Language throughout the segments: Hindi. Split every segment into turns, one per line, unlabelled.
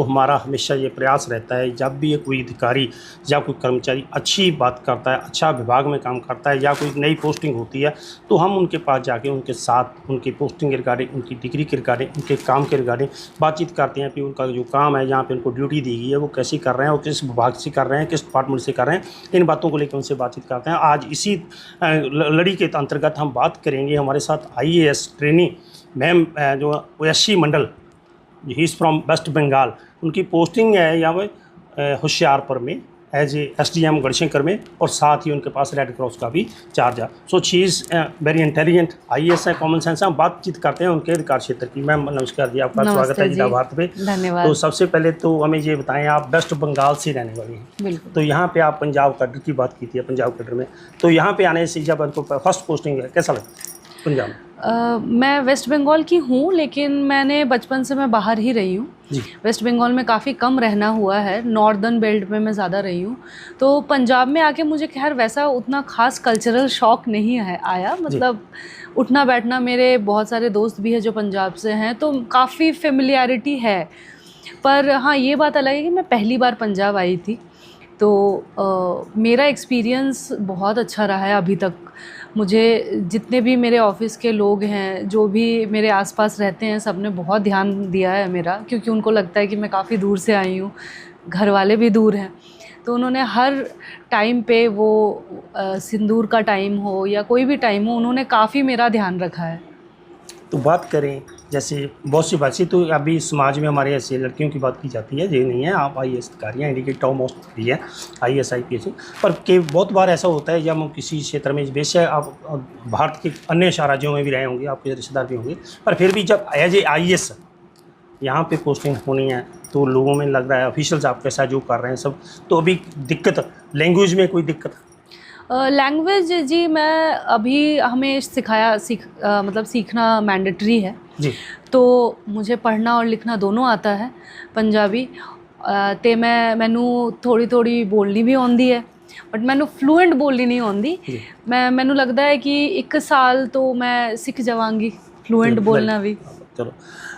हमारा हमेशा ये प्रयास रहता है, जब भी कोई अधिकारी या कोई कर्मचारी अच्छी बात करता है, अच्छा विभाग में काम करता है या कोई नई पोस्टिंग होती है, तो हम उनके पास जाके उनके साथ उनकी पोस्टिंग के रिगार्डिंग, उनकी डिग्री के रिगार्डिंग, उनके काम के रिगार्डिंग बातचीत करते हैं कि उनका जो काम है, जहाँ पे उनको ड्यूटी दी गई है, वो कैसे कर रहे हैं और किस विभाग से कर रहे हैं, किस डिपार्टमेंट से कर रहे हैं। इन बातों को लेकर उनसे बातचीत करते हैं। आज इसी लड़ी के अंतर्गत हम बात करेंगे। हमारे साथ IAS ट्रेनी मैम जो OSC Mandal, he is from West Bengal. उनकी पोस्टिंग है यहाँ पे होशियारपुर में एज ए SDM गढ़शंकर में, और साथ ही उनके पास रेड क्रॉस का भी चार्ज है। So she is very intelligent, IAS है, कॉमन सेंस है। हम बातचीत करते हैं उनके अधिकार क्षेत्र की। मैम नमस्कार जी, आपका स्वागत है जिला भारत पे।
धन्यवाद।
तो सबसे पहले तो हमें ये बताएं, आप वेस्ट बंगाल से रहने वाली हैं।
बिल्कुल।
तो यहाँ पे आप पंजाब कैडर की बात की थी, पंजाब कैडर में, तो यहाँ पे आने से जब उनको फर्स्ट पोस्टिंग है, कैसा लगा पंजाब में?
मैं वेस्ट बंगाल की हूँ, लेकिन मैंने बचपन से मैं बाहर ही रही हूँ। वेस्ट बंगाल में काफ़ी कम रहना हुआ है, नॉर्दर्न बेल्ट में मैं ज़्यादा रही हूँ। तो पंजाब में आके मुझे खैर वैसा उतना ख़ास कल्चरल शॉक नहीं आया। मतलब उठना बैठना, मेरे बहुत सारे दोस्त भी हैं जो पंजाब से हैं, तो काफ़ी फेमिलियरिटी है। पर हाँ, ये बात अलग है कि मैं पहली बार पंजाब आई थी, तो मेरा एक्सपीरियंस बहुत अच्छा रहा है अभी तक। मुझे जितने भी मेरे ऑफिस के लोग हैं, जो भी मेरे आसपास रहते हैं, सब ने बहुत ध्यान दिया है मेरा, क्योंकि उनको लगता है कि मैं काफ़ी दूर से आई हूँ, घर वाले भी दूर हैं। तो उन्होंने हर टाइम पे, वो सिंदूर का टाइम हो या कोई भी टाइम हो, उन्होंने काफ़ी मेरा ध्यान रखा है।
तो बात करें जैसे बहुत सी बात तो अभी समाज में हमारे ऐसे लड़कियों की बात की जाती है, ये नहीं है आप IAS अधिकारी हैं, इंडिया की टॉप मोस्ट भी है IAS IPS, पर के बहुत बार ऐसा होता है जब हम किसी क्षेत्र में, बेशक आप भारत के अन्य राज्यों में भी रहे होंगे, आपके रिश्तेदार भी होंगे, पर फिर भी जब एज ए IAS यहाँ पे पोस्टिंग होनी है, तो लोगों में लग रहा है ऑफिशियल्स आपके साथ जो कर रहे हैं सब, तो अभी दिक्कत लैंग्वेज में कोई दिक्कत?
लैंग्वेज जी, मैं अभी हमें मतलब सीखना मैंडेटरी है
जी।
तो मुझे पढ़ना और लिखना दोनों आता है पंजाबी, ते मैनू थोड़ी थोड़ी बोलनी भी आती है, बट मैनू फ्लूएंट बोलनी नहीं आती। मैनू लगता है कि 1 साल तो मैं सीख जावांगी फ्लूएंट बोलना भी।
चलो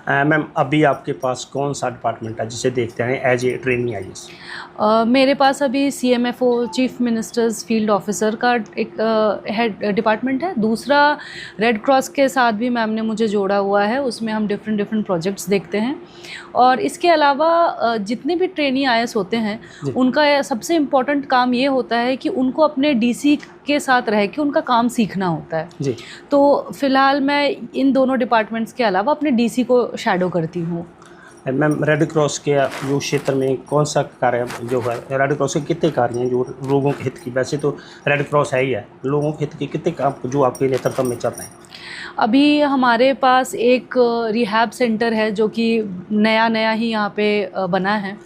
मैम, अभी आपके पास कौन सा डिपार्टमेंट है जिसे देखते हैं एज ए ट्रेनिंग IAS?
मेरे पास अभी CMFO, chief ministers field officer का एक हेड डिपार्टमेंट है। दूसरा रेड क्रॉस के साथ भी मैम ने मुझे जोड़ा हुआ है, उसमें हम डिफरेंट प्रोजेक्ट्स देखते हैं। और इसके अलावा जितने भी ट्रेनी IAS होते हैं, उनका सबसे इम्पोर्टेंट काम ये होता है कि उनको अपने DC के साथ रह के उनका काम सीखना होता है जी। तो फ़िलहाल मैं इन दोनों डिपार्टमेंट्स के अलावा अपने DC को शैडो करती हूँ।
मैम, रेड क्रॉस के जो क्षेत्र में कौन सा कार्य जो है, रेड क्रॉस के कितने कार्य हैं जो लोगों के हित की, वैसे तो रेड क्रॉस है ही है, लोगों के हित के कितने काम जो आपके नेतृत्व में चल रहे हैं?
अभी हमारे पास एक रिहैब सेंटर है जो कि नया ही यहाँ पे बना है।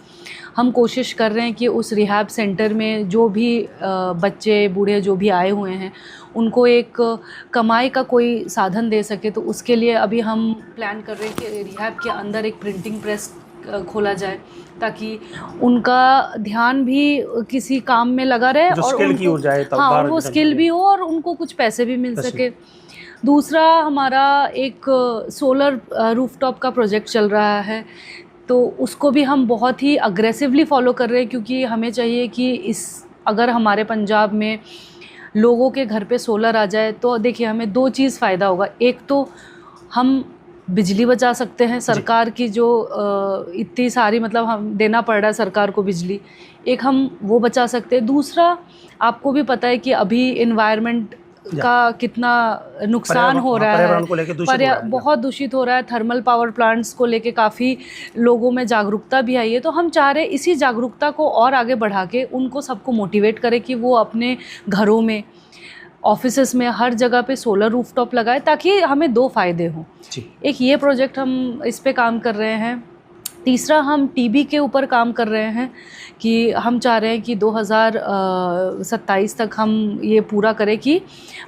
हम कोशिश कर रहे हैं कि उस रिहैब सेंटर में जो भी बच्चे बूढ़े जो भी आए हुए हैं, उनको एक कमाई का कोई साधन दे सके। तो उसके लिए अभी हम प्लान कर रहे हैं कि रिहैब के अंदर एक प्रिंटिंग प्रेस खोला जाए, ताकि उनका ध्यान भी किसी काम में लगा रहे और
स्किल की हो जाए,
हाँ, और वो स्किल भी हो और उनको कुछ पैसे भी मिल सके। दूसरा, हमारा एक सोलर रूफटॉप का प्रोजेक्ट चल रहा है, तो उसको भी हम बहुत ही अग्रेसिवली फॉलो कर रहे हैं, क्योंकि हमें चाहिए कि अगर हमारे पंजाब में लोगों के घर पे सोलर आ जाए, तो देखिए हमें 2 चीज़ फ़ायदा होगा। एक तो हम बिजली बचा सकते हैं, सरकार की जो इतनी सारी मतलब हम देना पड़ रहा है सरकार को बिजली, एक हम वो बचा सकते हैं। दूसरा, आपको भी पता है कि अभी एनवायरनमेंट का कितना नुकसान हो रहा है, बहुत दूषित हो रहा है। थर्मल पावर प्लांट्स को लेके काफ़ी लोगों में जागरूकता भी आई है। तो हम चाह रहे इसी जागरूकता को और आगे बढ़ा के उनको सबको मोटिवेट करें कि वो अपने घरों में, ऑफिसेस में, हर जगह पे सोलर रूफटॉप लगाए, ताकि हमें 2 फ़ायदे हों। एक ये प्रोजेक्ट हम इस पे काम कर रहे हैं। तीसरा, हम TB के ऊपर काम कर रहे हैं कि हम चाह रहे हैं कि 2027 तक हम ये पूरा करें कि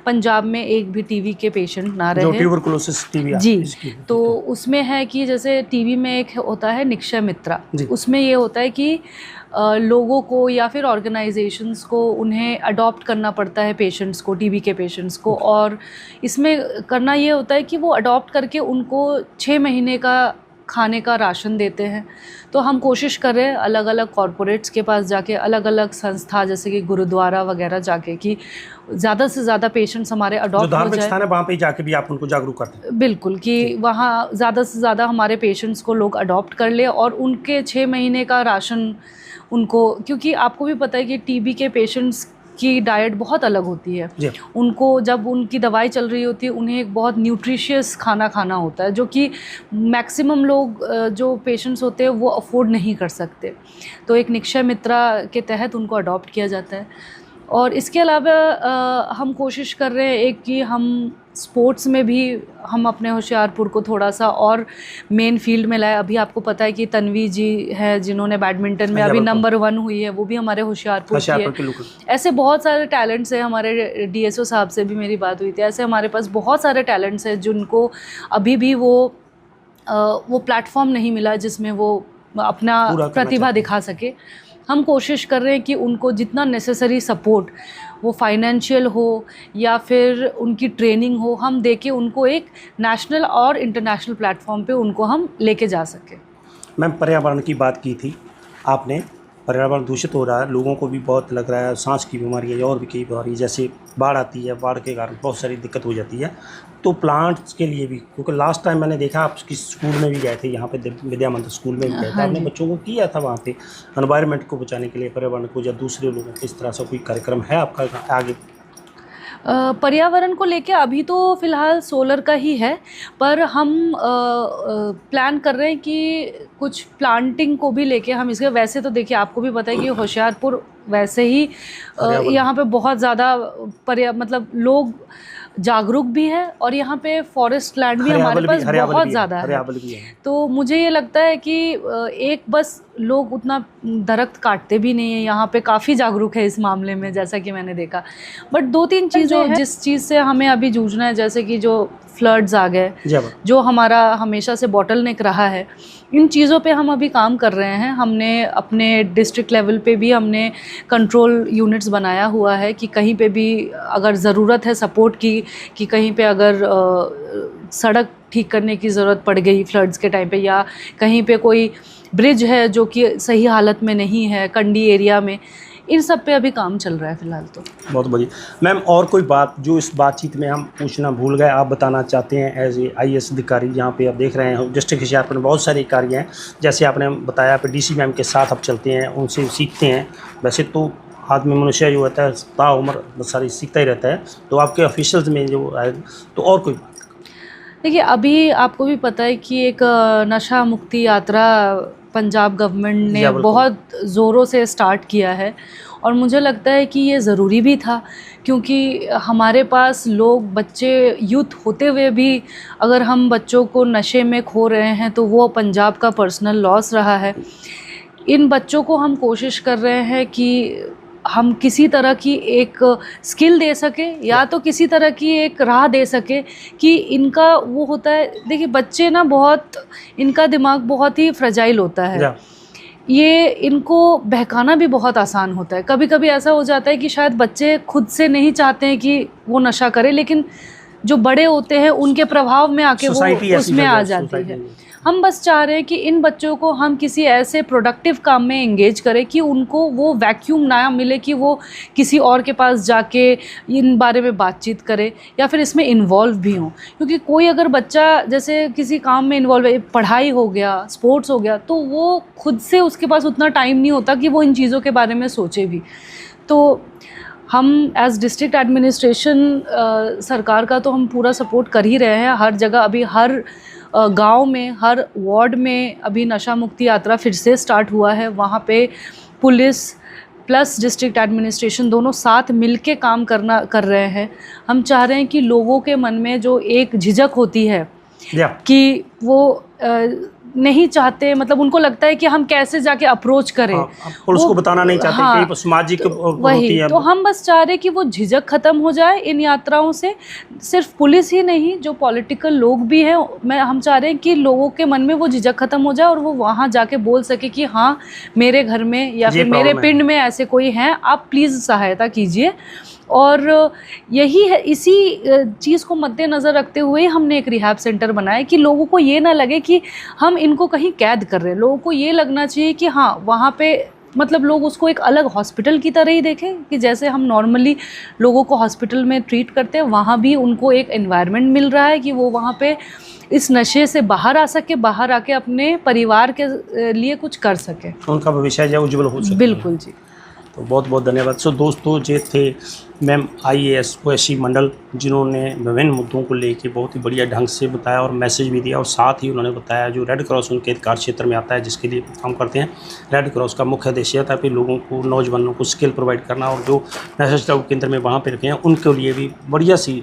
पंजाब में एक भी TB के पेशेंट ना रहे, जो
ट्यूबरकुलोसिस TB
जी। तो उसमें है कि जैसे TB में एक होता है निक्षय मित्रा, उसमें ये होता है कि लोगों को या फिर ऑर्गेनाइजेशंस को उन्हें अडॉप्ट करना पड़ता है पेशेंट्स को, TB के पेशेंट्स को। और इसमें करना ये होता है कि वो अडॉप्ट करके उनको 6 महीने का खाने का राशन देते हैं। तो हम कोशिश कर रहे हैं अलग अलग कॉरपोरेट्स के पास जाके, अलग अलग संस्था जैसे कि गुरुद्वारा वगैरह जाके, कि ज़्यादा से ज़्यादा पेशेंट्स हमारे
जो
अडॉप्ट हो
धार्मिक
जाए।
स्थान है वहाँ पे जाके भी आप उनको जागरूक करते हैं?
बिल्कुल, कि वहाँ ज़्यादा से ज़्यादा हमारे पेशेंट्स को लोग अडॉप्ट कर ले और उनके 6 महीने का राशन उनको, क्योंकि आपको भी पता है कि टीबी के पेशेंट्स की डाइट बहुत अलग होती है।
जी।
उनको जब उनकी दवाई चल रही होती है उन्हें एक बहुत न्यूट्रिशियस खाना खाना होता है, जो कि मैक्सिमम लोग जो पेशेंट्स होते हैं वो अफोर्ड नहीं कर सकते। तो एक निक्षय मित्रा के तहत उनको अडॉप्ट किया जाता है। और इसके अलावा हम कोशिश कर रहे हैं एक कि हम स्पोर्ट्स में भी हम अपने होशियारपुर को थोड़ा सा और मेन फील्ड में लाए। अभी आपको पता है कि तन्वी जी है जिन्होंने बैडमिंटन में अभी नंबर 1 हुई है, वो भी हमारे होशियारपुर की है। ऐसे बहुत सारे टैलेंट्स हैं। हमारे डीएसओ साहब से भी मेरी बात हुई थी, ऐसे हमारे पास बहुत सारे टैलेंट्स हैं जिनको अभी भी वो प्लेटफॉर्म नहीं मिला जिसमें वो अपना प्रतिभा दिखा सके। हम कोशिश कर रहे हैं कि उनको जितना नेसेसरी सपोर्ट, वो फाइनेंशियल हो या फिर उनकी ट्रेनिंग हो, हम दे के उनको एक नेशनल और इंटरनेशनल प्लेटफॉर्म पे उनको हम लेके जा सकें।
मैम, पर्यावरण की बात की थी आपने। पर्यावरण दूषित हो रहा है, लोगों को भी बहुत लग रहा है, सांस की बीमारी है और भी कई बीमारी, जैसे बाढ़ आती है, बाढ़ के कारण बहुत सारी दिक्कत हो जाती है। तो प्लांट्स के लिए भी, क्योंकि लास्ट टाइम मैंने देखा आप किस स्कूल में भी गए थे, यहाँ पे विद्या मंदिर स्कूल में भी गए थे, आपने बच्चों को किया था वहाँ पे एनवायरनमेंट को बचाने के लिए, पर्यावरण को, या दूसरे लोगों को इस तरह से कोई कार्यक्रम है आपका आगे?
पर्यावरण को लेके अभी तो फ़िलहाल सोलर का ही है, पर हम प्लान कर रहे हैं कि कुछ प्लांटिंग को भी लेके हम इसके, वैसे तो देखिए आपको भी पता है कि होशियारपुर वैसे ही यहाँ पे बहुत ज़्यादा मतलब लोग जागरूक भी है और यहाँ पे फॉरेस्ट लैंड भी हमारे पास बहुत ज़्यादा है। तो मुझे ये लगता है कि एक बस लोग उतना दरख्त काटते भी नहीं है, यहाँ पे काफ़ी जागरूक है इस मामले में, जैसा कि मैंने देखा। बट 2-3 चीज़ें हैं जिस चीज़ से हमें अभी जूझना है, जैसे कि जो फ्लड्स आ गए, जो हमारा हमेशा से बॉटलनेक रहा है, इन चीज़ों पे हम अभी काम कर रहे हैं। हमने अपने डिस्ट्रिक्ट लेवल पे भी हमने कंट्रोल यूनिट्स बनाया हुआ है कि कहीं पे भी अगर ज़रूरत है सपोर्ट की, कि कहीं पे अगर सड़क ठीक करने की ज़रूरत पड़ गई फ्लड्स के टाइम पे, या कहीं पे कोई ब्रिज है जो कि सही हालत में नहीं है कंडी एरिया में, इन सब पे अभी काम चल रहा है फ़िलहाल तो।
बहुत बढ़िया मैम। और कोई बात जो इस बातचीत में हम पूछना भूल गए, आप बताना चाहते हैं एज ए IAS अधिकारी? यहाँ पे आप देख रहे हैं डिस्ट्रिक्ट होशियारपुर में बहुत सारे कार्य हैं, जैसे आपने बताया आप DC मैम के साथ आप चलते हैं, उनसे सीखते हैं। वैसे तो आदमी मनुष्य जो होता है ताउम्र बहुत सारी सीखता ही रहता है, तो आपके ऑफिशियल्स में जो है, तो और कोई बात?
देखिए अभी आपको भी पता है कि एक नशा मुक्ति यात्रा पंजाब गवर्नमेंट ने बहुत ज़ोरों से स्टार्ट किया है, और मुझे लगता है कि ये ज़रूरी भी था, क्योंकि हमारे पास लोग, बच्चे, यूथ होते हुए भी अगर हम बच्चों को नशे में खो रहे हैं तो वो पंजाब का पर्सनल लॉस रहा है। इन बच्चों को हम कोशिश कर रहे हैं कि हम किसी तरह की एक स्किल दे सके, या तो किसी तरह की एक राह दे सके कि इनका वो होता है, देखिए बच्चे ना बहुत, इनका दिमाग बहुत ही फ्रेजाइल होता है, ये इनको बहकाना भी बहुत आसान होता है। कभी कभी ऐसा हो जाता है कि शायद बच्चे खुद से नहीं चाहते हैं कि वो नशा करे, लेकिन जो बड़े होते हैं उनके प्रभाव में आके वो उसमें आ जाती है। हम बस चाह रहे हैं कि इन बच्चों को हम किसी ऐसे प्रोडक्टिव काम में एंगेज करें कि उनको वो वैक्यूम ना मिले कि वो किसी और के पास जाके इन बारे में बातचीत करे या फिर इसमें इन्वॉल्व भी हों। क्योंकि कोई अगर बच्चा जैसे किसी काम में इन्वॉल्व है, पढ़ाई हो गया, स्पोर्ट्स हो गया, तो वो खुद से उसके पास उतना टाइम नहीं होता कि वो इन चीज़ों के बारे में सोचे भी। तो हम एज डिस्ट्रिक्ट एडमिनिस्ट्रेशन सरकार का तो हम पूरा सपोर्ट कर ही रहे हैं। हर जगह अभी हर गांव में, हर वार्ड में अभी नशा मुक्ति यात्रा फिर से स्टार्ट हुआ है। वहाँ पे पुलिस प्लस डिस्ट्रिक्ट एडमिनिस्ट्रेशन दोनों साथ मिलके काम कर रहे हैं। हम चाह रहे हैं कि लोगों के मन में जो एक झिझक होती है कि वो नहीं चाहते, मतलब उनको लगता है कि हम कैसे जाके अप्रोच करें,
पुलिस को बताना नहीं चाहते, कई सामाजिक
वही तो हम बस चाह रहे हैं कि वो झिझक खत्म हो जाए इन यात्राओं से। सिर्फ पुलिस ही नहीं, जो पॉलिटिकल लोग भी हैं, हम चाह रहे हैं कि लोगों के मन में वो झिझक खत्म हो जाए और वो वहाँ जाके बोल सके कि हाँ मेरे घर में या फिर मेरे पिंड में ऐसे कोई हैं, आप प्लीज़ सहायता कीजिए। और यही है, इसी चीज़ को मद्देनज़र रखते हुए हमने एक रिहैब सेंटर बनाया कि लोगों को ये ना लगे कि हम इनको कहीं कैद कर रहे हैं। लोगों को ये लगना चाहिए कि हाँ, वहाँ पे मतलब लोग उसको एक अलग हॉस्पिटल की तरह ही देखें कि जैसे हम नॉर्मली लोगों को हॉस्पिटल में ट्रीट करते हैं, वहाँ भी उनको एक एनवायरनमेंट मिल रहा है कि वो वहाँ पे इस नशे से बाहर आ सके, बाहर आके अपने परिवार के लिए कुछ कर सके,
उनका भविष्य जो उज्जवल हो सके।
बिल्कुल जी।
तो बहुत बहुत धन्यवाद। सो दोस्तों, ये थे मैम IAS OSC मंडल, जिन्होंने विभिन्न मुद्दों को लेके बहुत ही बढ़िया ढंग से बताया और मैसेज भी दिया, और साथ ही उन्होंने बताया जो रेड क्रॉस उनके अधिकार क्षेत्र में आता है, जिसके लिए काम करते हैं। रेड क्रॉस का मुख्य उद्देश्य था कि लोगों को, नौजवानों को स्किल प्रोवाइड करना, और जो नशा छुड़ाऊ केंद्र में वहाँ पर रखे हैं उनके लिए भी बढ़िया सी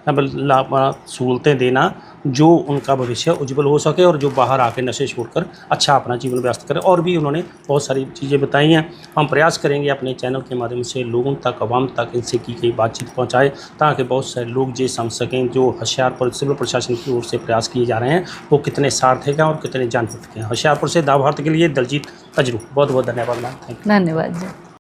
सहूलतें देना, जो उनका भविष्य उज्जवल हो सके और जो बाहर आके नशे छोड़कर अच्छा अपना जीवन व्यस्त करें। और भी उन्होंने बहुत सारी चीज़ें बताई हैं। हम प्रयास करेंगे अपने चैनल के माध्यम से लोगों तक, आवाम तक इनसे की गई बातचीत पहुंचाएं, ताकि बहुत सारे लोग ये समझ सकें जो होशियारपुर सिविल प्रशासन की ओर से प्रयास किए जा रहे हैं वो कितने सार्थक हैं और कितने जानबूझ के हैं। होशियारपुर से दाव भारत के लिए दलजीत अजरू, बहुत बहुत धन्यवाद मैम। Thank you.
धन्यवाद जी।